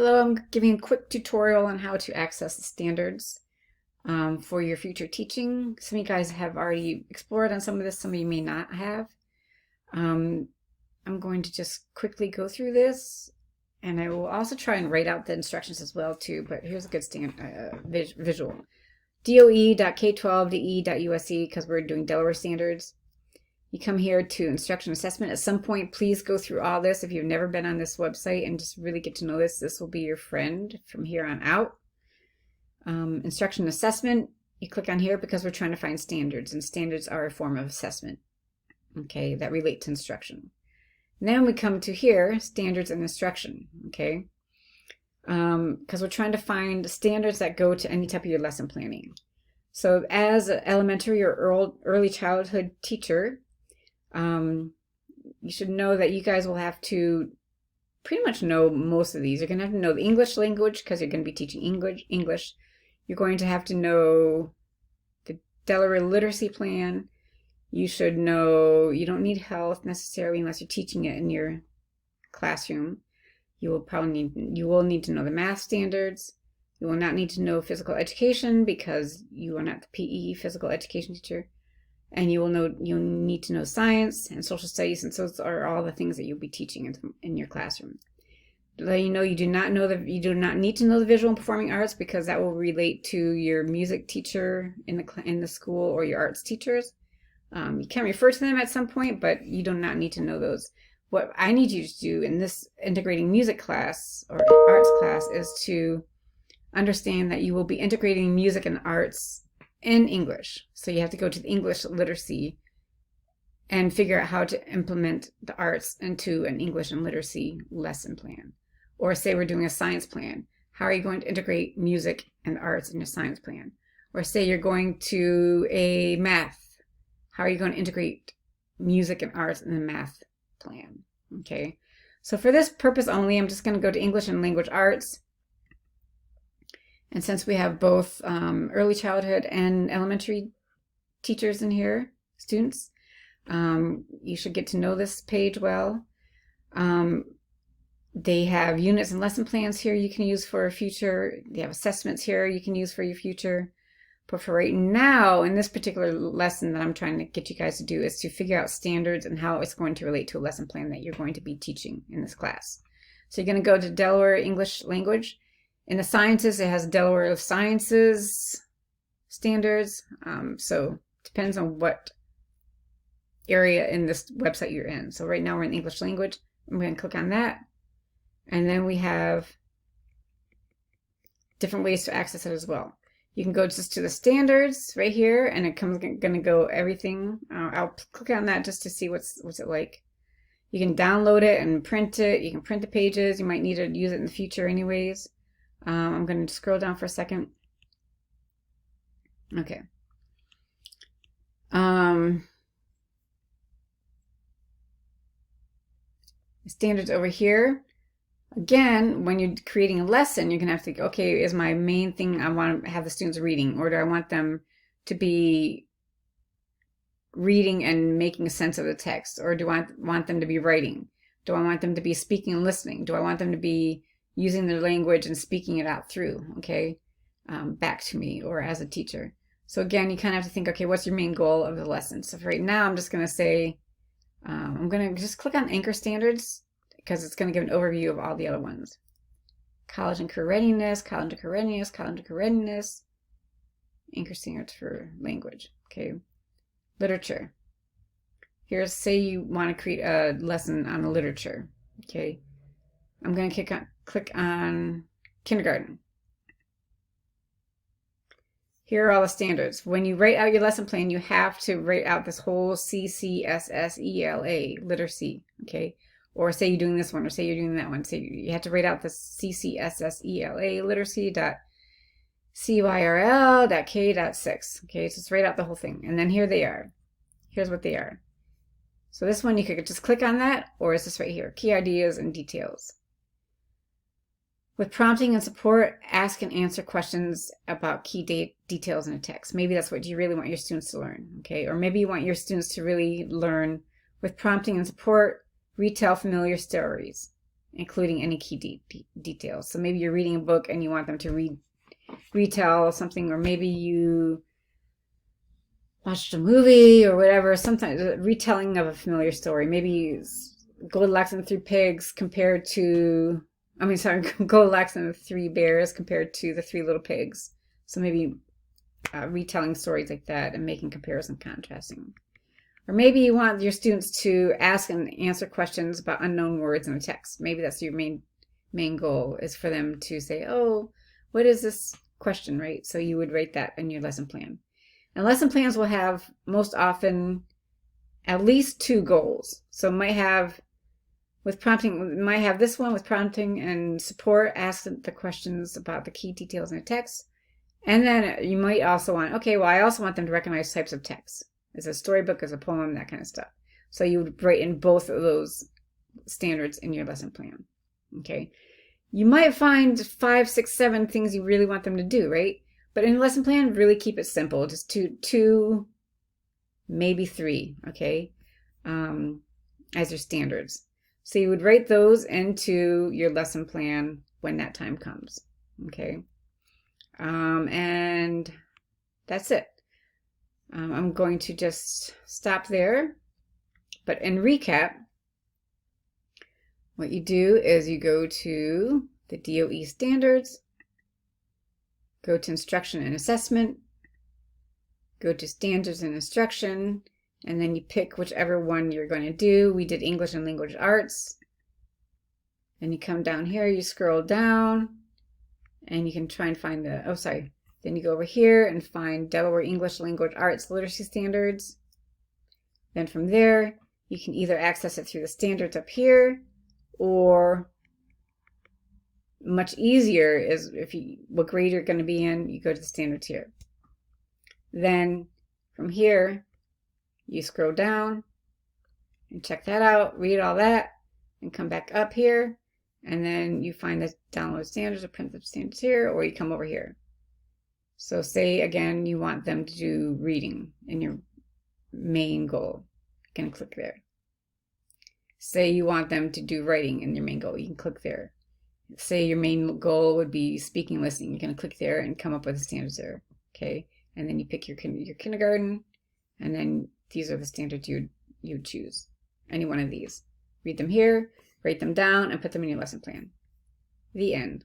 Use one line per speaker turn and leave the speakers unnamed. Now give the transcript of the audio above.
Hello, I'm giving a quick tutorial on how to access the standards for your future teaching. Some of you guys have already explored on some of this, some of you may not have. I'm going to just quickly go through this, and I will also try and write out the instructions as well too, but here's a good visual. DOE.K12.DE.USC, because we're doing Delaware Standards. You come here to instruction assessment. At some point, please go through all this. If you've never been on this website and just really get to know this, this will be your friend from here on out. Instruction assessment, you click on here because we're trying to find standards, and standards are a form of assessment, okay, that relate to instruction. And then we come to here, standards and instruction, okay, because we're trying to find standards that go to any type of your lesson planning. So as an elementary or early childhood teacher, you should know that you guys will have to pretty much know most of these. You're going to have to know the English language because you're going to be teaching English. You're going to have to know the Delaware literacy plan. You should know, you don't need health necessarily unless you're teaching it in your classroom. You will need to know the math standards. You will not need to know physical education because you are not the PE physical education teacher. And you'll need to know science and social studies, and those are all the things that you'll be teaching in your classroom. Let you know you do not need to know the visual and performing arts because that will relate to your music teacher in the school or your arts teachers. You can refer to them at some point, but you do not need to know those. What I need you to do in this integrating music class or arts class is to understand that you will be integrating music and arts in English. So you have to go to the English literacy and figure out how to implement the arts into an English and literacy lesson plan. Or say we're doing a science plan. How are you going to integrate music and arts in your science plan? Or say you're going to a math. How are you going to integrate music and arts in the math plan? Okay. So for this purpose only, I'm just going to go to English and language arts. And since we have both early childhood and elementary teachers in here, students, you should get to know this page well. They have units and lesson plans here you can use for a future. They have assessments here you can use for your future. But for right now, in this particular lesson that I'm trying to get you guys to do is to figure out standards and how it's going to relate to a lesson plan that you're going to be teaching in this class. So you're going to go to Delaware English Language. In the sciences, it has Delaware Sciences standards. So it depends on what area in this website you're in. So right now we're in English language. I'm going to click on that. And then we have different ways to access it as well. You can go just to the standards right here, and it comes going to go everything. I'll click on that just to see what's it like. You can download it and print it. You can print the pages. You might need to use it in the future anyways. I'm going to scroll down for a second. Okay. Standards over here. Again, when you're creating a lesson, you're going to have to think, okay, is my main thing I want to have the students reading, or do I want them to be reading and making sense of the text, or do I want them to be writing? Do I want them to be speaking and listening? Do I want them to be using their language and speaking it out through, okay, back to me or as a teacher? So again, you kind of have to think, okay, what's your main goal of the lesson? So for right now, I'm just going to say, I'm going to just click on Anchor Standards because it's going to give an overview of all the other ones. College and career readiness, college and career readiness, college and career readiness, Anchor Standards for language, okay. Literature. Here's, say you want to create a lesson on literature, okay. I'm going to click on kindergarten. Here are all the standards. When you write out your lesson plan, you have to write out this whole CCSSELA, literacy, okay? Or say you're doing this one, or say you're doing that one. So you have to write out the CCSSELA, literacy.cyrl.k.6, okay? So just write out the whole thing. And then here they are. Here's what they are. So this one, you could just click on that, or it's just right here, key ideas and details. With prompting and support, ask and answer questions about key details in a text. Maybe that's what you really want your students to learn, okay? Or maybe you want your students to really learn with prompting and support, retell familiar stories including any key details. So maybe you're reading a book and you want them to retell something, or maybe you watched a movie or whatever, sometimes a retelling of a familiar story. Maybe Goldilocks and the Three Pigs compared to, Goldilocks and the Three Bears compared to the Three Little Pigs. So maybe retelling stories like that and making comparison, contrasting. Or maybe you want your students to ask and answer questions about unknown words in a text. Maybe that's your main goal, is for them to say, oh, what is this question, right? So you would write that in your lesson plan. And lesson plans will have, most often, at least 2 goals. So might have this one with prompting and support, ask the questions about the key details in the text. And then you might also want, okay, well, I also want them to recognize types of text. Is a storybook, is a poem, that kind of stuff. So you would write in both of those standards in your lesson plan. Okay. You might find 5, 6, 7 things you really want them to do, right? But in a lesson plan, really keep it simple. Just two, maybe 3, okay, as your standards. So you would write those into your lesson plan when that time comes, okay? And that's it. I'm going to just stop there. But in recap, what you do is you go to the DOE standards, go to instruction and assessment, go to standards and instruction, and then you pick whichever one you're going to do. We did English and language arts. Then you come down here, you scroll down, and you can try and find then you go over here and find Delaware English Language Arts Literacy Standards. Then from there, you can either access it through the standards up here, or much easier is what grade you're going to be in, you go to the standards here. Then from here, you scroll down and check that out, read all that, and come back up here, and then you find the download standards or print the standards here, or you come over here. So say again, you want them to do reading in your main goal. You can click there. Say you want them to do writing in your main goal. You can click there. Say your main goal would be speaking, listening. You're going to click there and come up with the standards there. Okay. And then you pick your kindergarten, and then these are the standards you would choose. Any one of these. Read them here, write them down, and put them in your lesson plan. The end.